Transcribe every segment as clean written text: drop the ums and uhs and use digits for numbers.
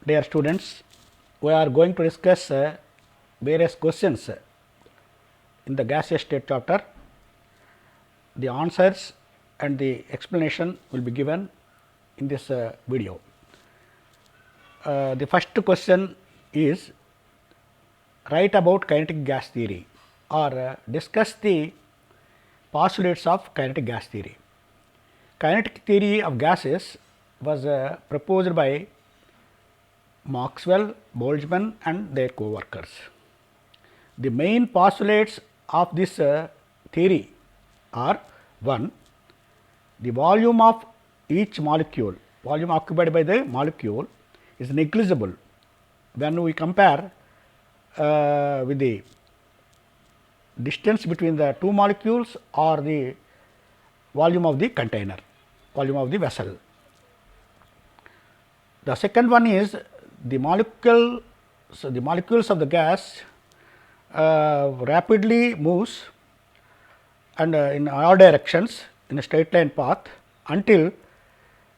Dear students, we are going to discuss various questions in the gaseous state chapter. The answers and the explanation will be given in this video. The first question is write about kinetic gas theory or discuss the postulates of kinetic gas theory. Kinetic theory of gases was proposed by Maxwell, Boltzmann and their co-workers. The main postulates of this theory are: 1. The volume of each molecule, volume occupied by the molecule is negligible when we compare with the distance between the two molecules or the volume of the container, volume of the vessel. The second one is the molecules of the gas rapidly moves and in all directions in a straight line path until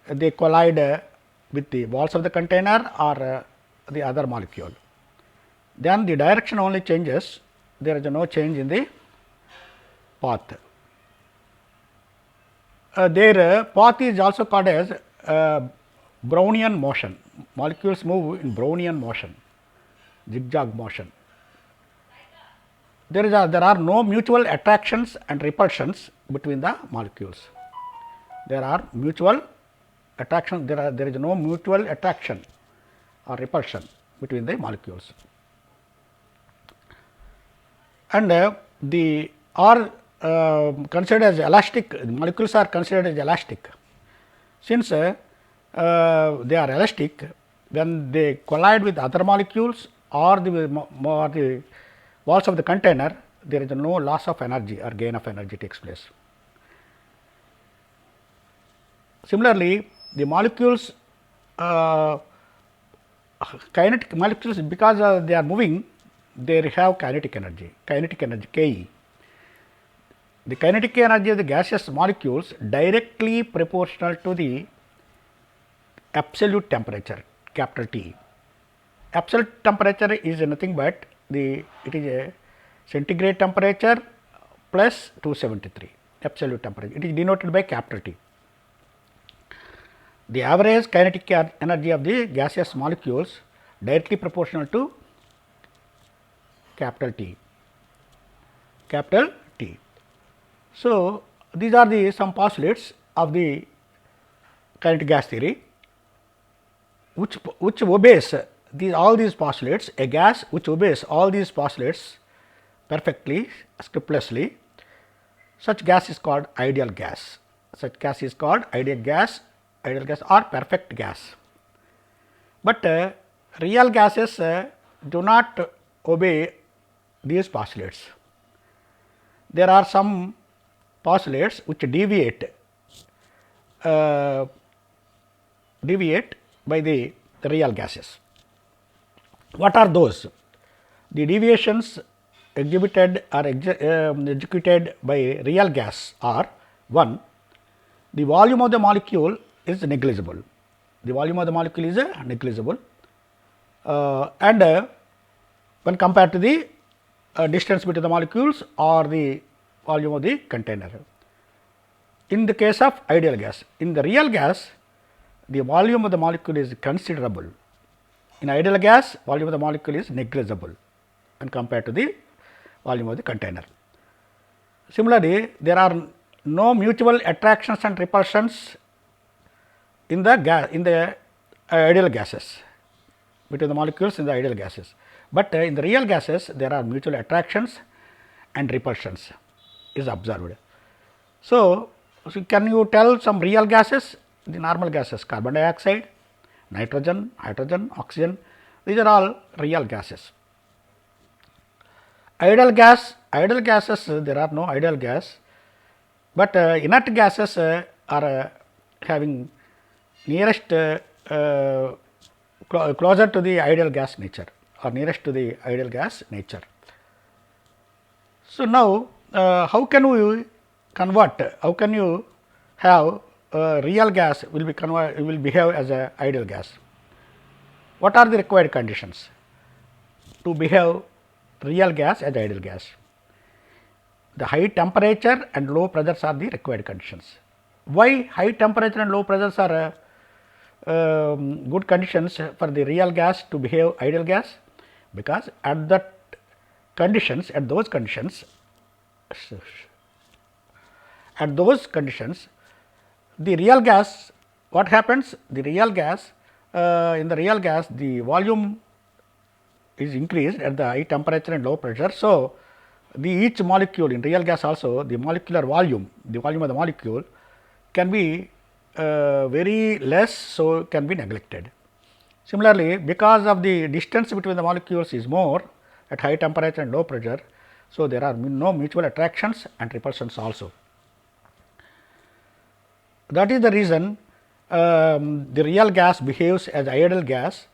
they collide with the walls of the container or the other molecule. Then the direction only changes, there is no change in the path. Their path is also called as Brownian motion. Molecules move in Brownian motion, zigzag motion. There are no mutual attractions and repulsions between the molecules. There are mutual attraction. There is no mutual attraction or repulsion between the molecules. And the are considered as elastic. Molecules are considered as elastic. Since they are elastic, when they collide with other molecules or the walls of the container, there is no loss of energy or gain of energy takes place. Similarly, the molecules, kinetic molecules, because they are moving, they have kinetic energy Ke. The kinetic energy of the gaseous molecules directly proportional to the absolute temperature, capital T. Absolute temperature is nothing but it is a centigrade temperature plus 273, absolute temperature. It is denoted by capital T. The average kinetic energy of the gaseous molecules directly proportional to capital T. So, these are the some postulates of the kinetic gas theory, which obeys all these postulates. A gas which obeys all these postulates perfectly, scrupulously, such gas is called ideal gas. Such gas is called ideal gas or perfect gas. But real gases do not obey these postulates. There are some postulates which deviate by the real gases. What are those? The deviations exhibited or executed by real gas are: 1. The volume of the molecule is negligible. The volume of the molecule is negligible and when compared to the distance between the molecules or the volume of the container. In the case of ideal gas, in the real gas, the volume of the molecule is considerable. In ideal gas, volume of the molecule is negligible when compared to the volume of the container. Similarly, there are no mutual attractions and repulsions in the ideal gases, between the molecules in the ideal gases. But in the real gases, there are mutual attractions and repulsions is observed. So, can you tell some real gases? The normal gases: carbon dioxide, nitrogen, hydrogen, oxygen, these are all real gases. Ideal gases, there are no ideal gas, but inert gases are having nearest closer to the ideal gas nature or nearest to the ideal gas nature. So, now how can we convert, how can you have real gas will behave as a ideal gas? What are the required conditions to behave real gas as ideal gas? The high temperature and low pressures are the required conditions. Why high temperature and low pressures are good conditions for the real gas to behave ideal gas? Because at those conditions, the real gas, what happens? The real gas, in the real gas, the volume is increased at the high temperature and low pressure. So, each molecule in real gas also, the molecular volume, the volume of the molecule can be very less, so can be neglected. Similarly, because of the distance between the molecules is more at high temperature and low pressure, so there are no mutual attractions and repulsions also. That is the reason the real gas behaves as ideal gas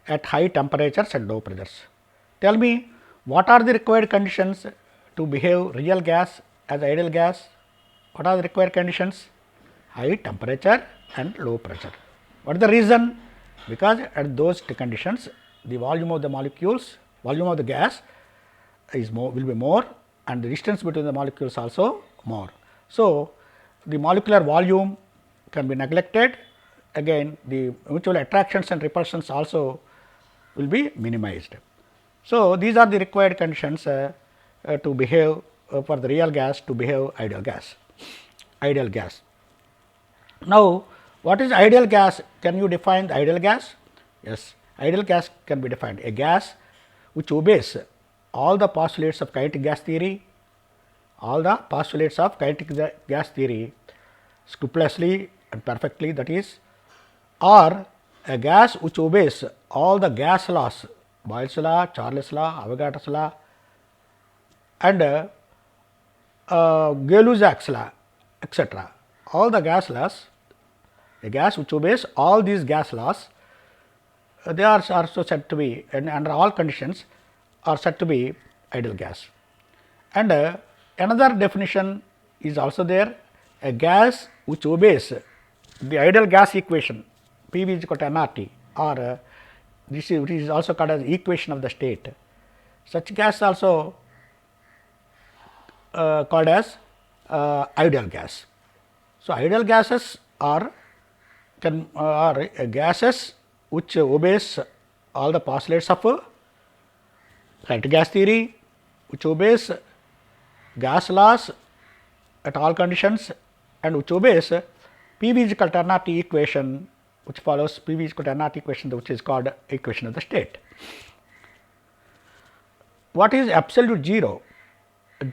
at high temperatures and low pressures. Tell me, what are the required conditions to behave real gas as ideal gas? What are the required conditions? High temperature and low pressure. What is the reason? Because at those conditions, the volume of the molecules, volume of the gas is more, will be more, and the distance between the molecules also more. So, the molecular volume can be neglected, again the mutual attractions and repulsions also will be minimized. So, these are the required conditions to behave for the real gas to behave ideal gas. Ideal gas. Now, what is ideal gas? Can you define the ideal gas? Yes, ideal gas can be defined a gas which obeys all the postulates of kinetic gas theory, scrupulously and perfectly, that is, or a gas which obeys all the gas laws, Boyle's law, Charles' law, Avogadro's law, and Gay-Lussac's law, etc. All the gas laws, a gas which obeys all these gas laws, they are also said to be, and under all conditions are said to be ideal gas. And another definition is also there, a gas which obeys the ideal gas equation P v is equal to nRT, or this is also called as equation of the state. Such gas also called as ideal gas. So, ideal gases are gases which obeys all the postulates of kinetic gas theory, which obeys gas laws at all conditions, and which obeys P v is equal to nRT equation, which follows P v is equal to nRT equation, which is called equation of the state. What is absolute 0?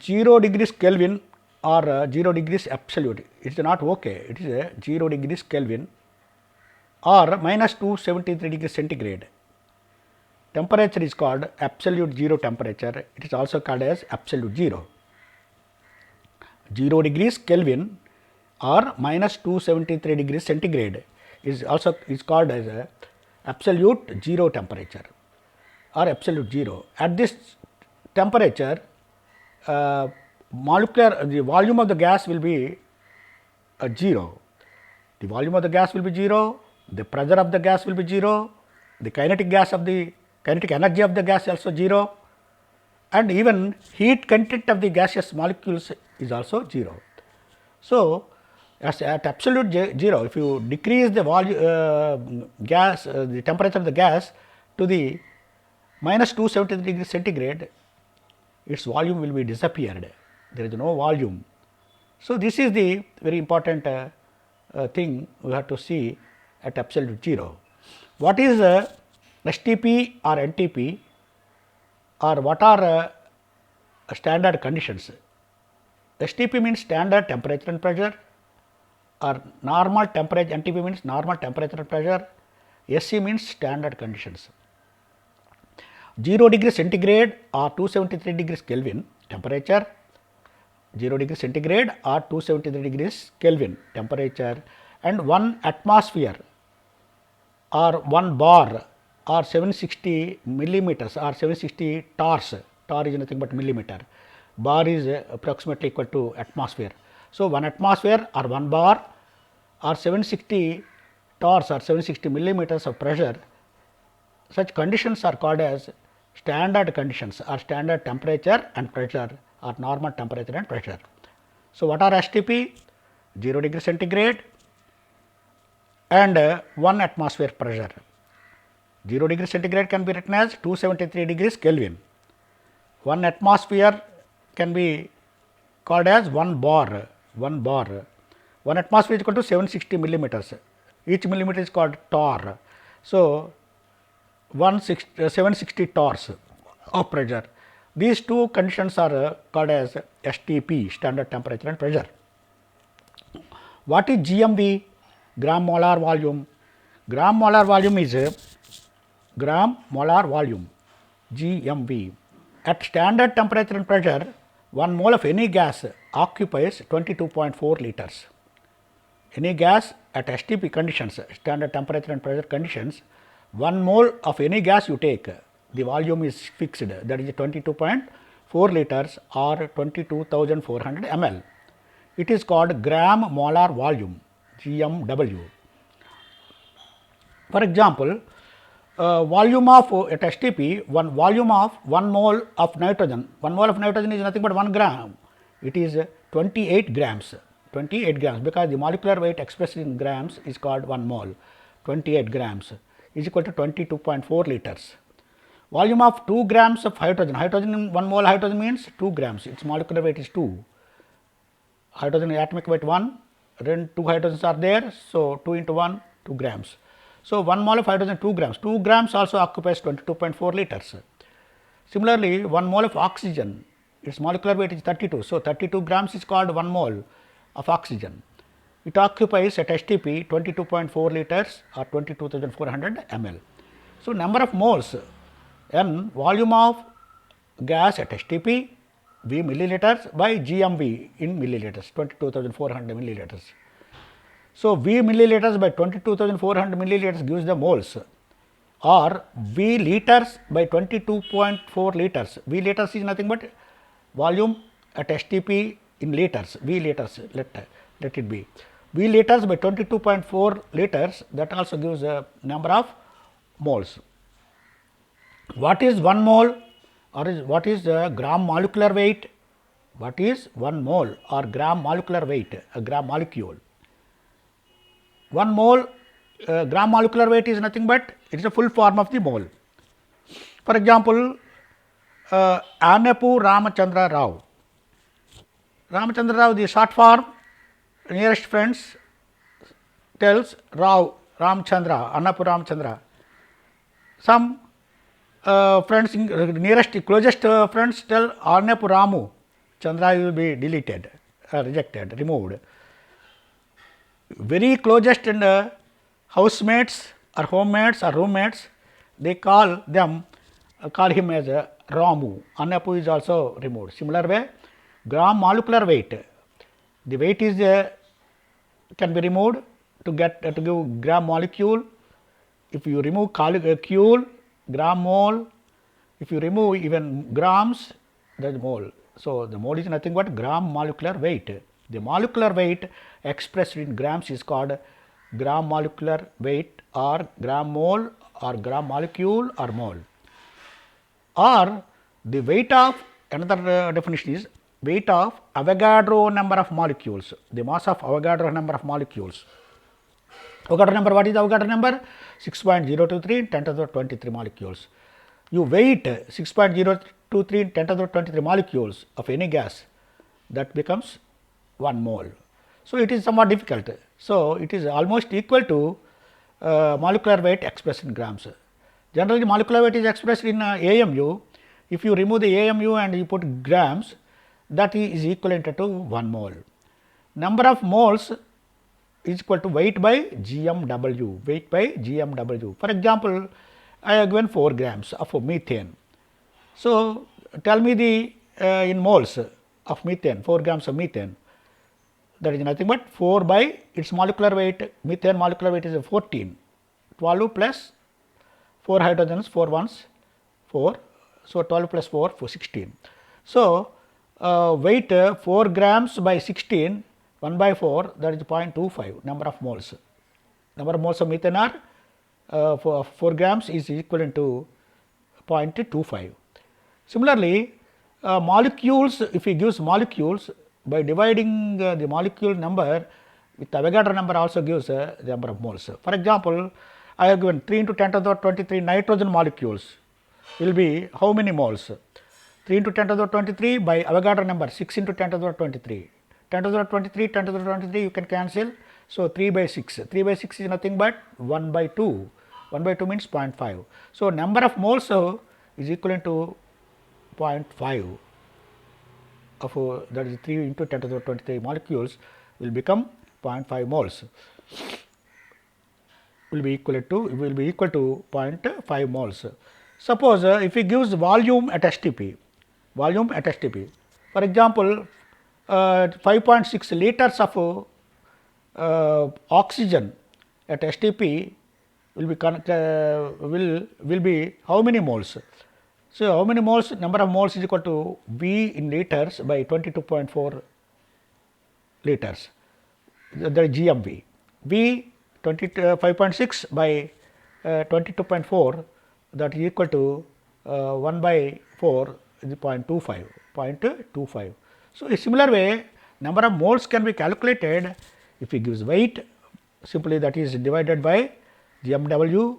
0 degrees Kelvin or 0 degrees absolute, it is not okay, it is a 0 degrees Kelvin or minus 273 degrees centigrade. Temperature is called absolute 0 temperature, it is also called as absolute 0. 0 degrees Kelvin or minus 273 degrees centigrade is also called as a absolute 0 temperature or absolute 0. At this temperature, the volume of the gas will be 0. The volume of the gas will be 0, the pressure of the gas will be 0, the kinetic energy of the gas is also 0, and even heat content of the gaseous molecules is also 0. So, as at absolute 0, if you decrease the the temperature of the gas to the minus 273 degrees centigrade, its volume will be disappeared, there is no volume. So, this is the very important thing we have to see at absolute 0. What is STP or NTP, or what are standard conditions? STP means standard temperature and pressure, or normal temperature, NTP means normal temperature and pressure, SC means standard conditions. 0 degree centigrade or 273 degrees Kelvin temperature, 0 degree centigrade or 273 degrees Kelvin temperature, and 1 atmosphere or 1 bar or 760 millimeters or 760 torrs. Torr is nothing but millimeter, bar is approximately equal to atmosphere. So, 1 atmosphere or 1 bar or 760 torrs or 760 millimeters of pressure such conditions are called as standard conditions or standard temperature and pressure or normal temperature and pressure. So, what are STP? 0 degree centigrade and 1 atmosphere pressure. 0 degree centigrade can be written as 273 degrees Kelvin. 1 atmosphere can be called as 1 bar. 1 bar. 1 atmosphere is equal to 760 millimeters. Each millimeter is called torr. So, 760 torrs of pressure. These two conditions are called as STP, standard temperature and pressure. What is GMV? Gram molar volume. Gram molar volume is gram molar volume, GMV. At standard temperature and pressure, 1 mole of any gas occupies 22.4 liters. Any gas at STP conditions, standard temperature and pressure conditions, 1 mole of any gas you take, the volume is fixed, that is 22.4 liters or 22,400 ml. It is called gram molar volume, GMW. For example, volume of at STP, volume of 1 mole of nitrogen. 1 mole of nitrogen is nothing but 1 gram. It is 28 grams. 28 grams, because the molecular weight expressed in grams is called 1 mole. 28 grams is equal to 22.4 liters. Volume of 2 grams of hydrogen. Hydrogen, 1 mole hydrogen means 2 grams. Its molecular weight is 2. Hydrogen atomic weight 1. Then 2 hydrogens are there. So, 2 into 1, 2 grams. So, 1 mole of hydrogen 2 grams. 2 grams also occupies 22.4 liters. Similarly, 1 mole of oxygen, its molecular weight is 32. So, 32 grams is called 1 mole of oxygen. It occupies at STP 22.4 liters or 22,400 ml. So, number of moles, N volume of gas at STP, V milliliters by GMV in milliliters, 22,400 milliliters. So, V milliliters by 22,400 milliliters gives the moles, or V liters by 22.4 liters. V liters is nothing but volume at STP in liters, V liters, let it be. V liters by 22.4 liters, that also gives a number of moles. What is 1 mole or what is the gram molecular weight? What is 1 mole or gram molecular weight, a gram molecule? 1 mole gram molecular weight is nothing but it is a full form of the mole. For example, Annepu Ramachandra Rao. Ramachandra Rao, the short form, nearest friends tells Rao, Ramchandra, Annepu Ramchandra. Some friends, nearest, closest friends tell Annepu Ramu, Chandra will be deleted, rejected, removed. Very closest and housemates or homemates or roommates, they call him as Ramu. Annepu is also removed. Similar way, gram molecular weight, the weight is can be removed to get to give gram molecule. If you remove cule, gram mole, if you remove even grams, that is mole. So, the mole is nothing but gram molecular weight. The molecular weight expressed in grams is called gram molecular weight or gram mole or gram molecule or mole. Or the weight of, another definition is weight of Avogadro number of molecules, the mass of Avogadro number of molecules. Avogadro number, what is Avogadro number? 6.023 10 to the 23 molecules. You weight 6.023 10 to the 23 molecules of any gas, that becomes 1 mole. So, it is somewhat difficult. So, it is almost equal to molecular weight expressed in grams. Generally, molecular weight is expressed in AMU. If you remove the AMU and you put grams, that is equivalent to 1 mole. Number of moles is equal to weight by GMW, weight by GMW. For example, I have given 4 grams of methane. So, tell me the in moles of methane, 4 grams of methane, that is nothing but 4 by its molecular weight, methane molecular weight is 14, 12 plus 4 hydrogens, 4 ones, 4. So, 12 plus 4, 16. So, weight 4 grams by 16, 1 by 4, that is 0.25 number of moles. Number of moles of methane are for 4 grams is equivalent to 0.25. Similarly, molecules, if we gives molecules, by dividing the molecule number with Avogadro number also gives the number of moles. For example, I have given 3 into 10 to the 23 nitrogen molecules will be how many moles? 3 into 10 to the 23 by Avogadro number 6 into 10 to the 23. 10 to the 23, 10 to the 23 you can cancel. So, 3 by 6. 3 by 6 is nothing but 1 by 2. 1 by 2 means 0.5. So, number of moles is equivalent to 0.5 of that is 3 into 10 to the 23 molecules will become 0.5 moles, will be equal to 0.5 moles. Suppose if he gives volume at STP, for example, 5.6 liters of oxygen at STP will be how many moles? So, how many moles? Number of moles is equal to V in liters by 22.4 liters, that is GMV. V 5.6 by 22.4, that is equal to 1 by 4 is 0.25. So, a similar way number of moles can be calculated if it gives weight, simply that is divided by GMW,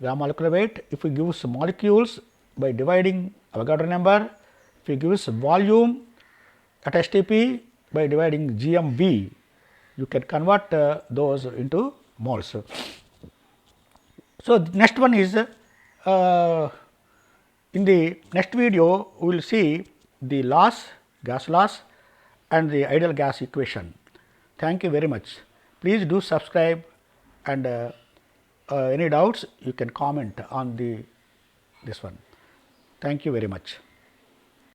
gram molecular weight. If it gives molecules, by dividing Avogadro number. If it gives volume at STP, by dividing GMV, you can convert those into moles. So, the next one is in the next video we will see the loss, gas loss and the ideal gas equation. Thank you very much. Please do subscribe, and any doubts you can comment on this one. Thank you very much.